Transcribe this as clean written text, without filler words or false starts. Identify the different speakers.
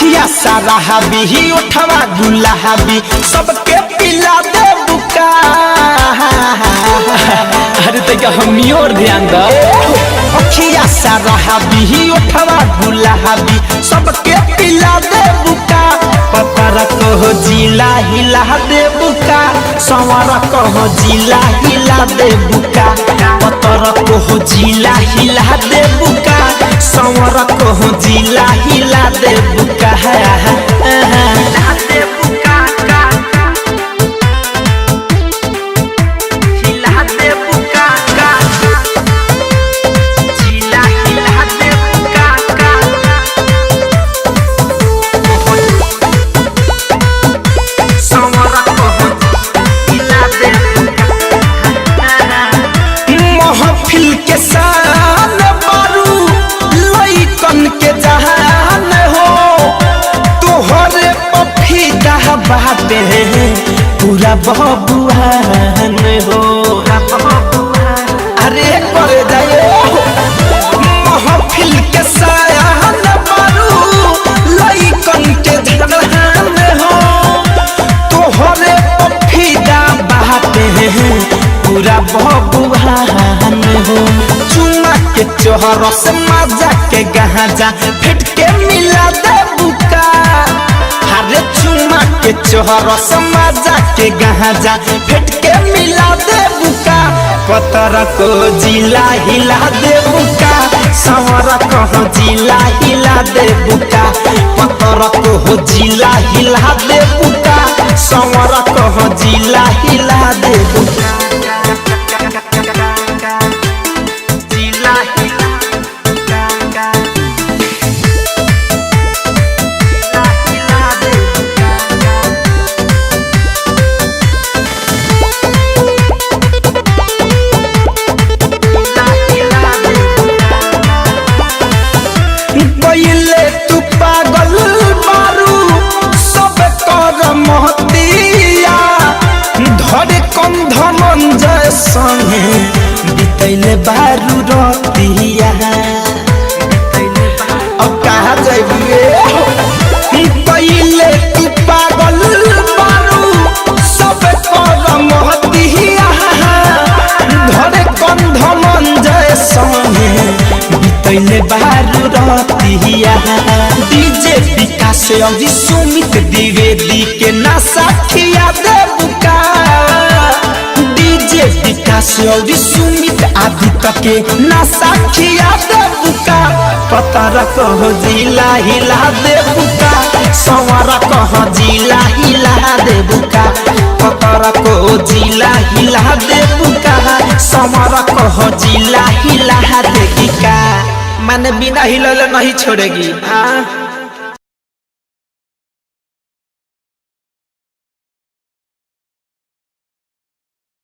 Speaker 1: अखिया सारा हबी उठवा गुलाबी सबके पिला दे बुका।
Speaker 2: अरे तक हमी और ध्यान दो।
Speaker 1: अखिया सारा हबी उठवा गुलाबी सबके पिला दे बुका। पतर कहो जिला हिला दे बुका संवर कहो जिला हिला दे बुका। पतर कहो जिला हिला दे बुका संवर कहो जिला हिला दे बुका। महफिल के शान बारू लइकन के जहान हो तोहरे पफीदा बाटे पूरा बबुआन हो। अरे कर जाए महफिल के शान बारू लइकन के जहान हो तोहरे पफीदा बाटे पूरा बबुआन हो। चुमा के चोहर से मजा के गहाजा फिट के मिला दे बुका। हरे चुमा के चोहर से मजा के गहाजा फिट के मिला दे बुका। पतर को जिला हिला दे बुका संवर को जिला हिला दे बुका। पतर को जिला हिला दे बुका संवर को जिला हिला दे बुका। पहिले तू पागल मारू सब कर महतिया धरे कंध मंजय संगे बितैले बारू रतिया। अब कहाँ जाइए पहिले तू पागल मारू सब कर महतिया धरे कंध मंजय संगे बितैले बारू रतिया। डीजे विकास और सुमित द्विवेदी के ना साखिया दे बुका। डीजे विकास और सुमित आदित्य के ना साखिया दे बुका। पतर कहो जिला हिला दे बुका संवर कहो जिला हिला दे बुका। पतर को जिला हिला दे बुका संवर कहो जिला हिला दे बुका। माने बिना हिलले नहीं छोड़ेगी। हाँ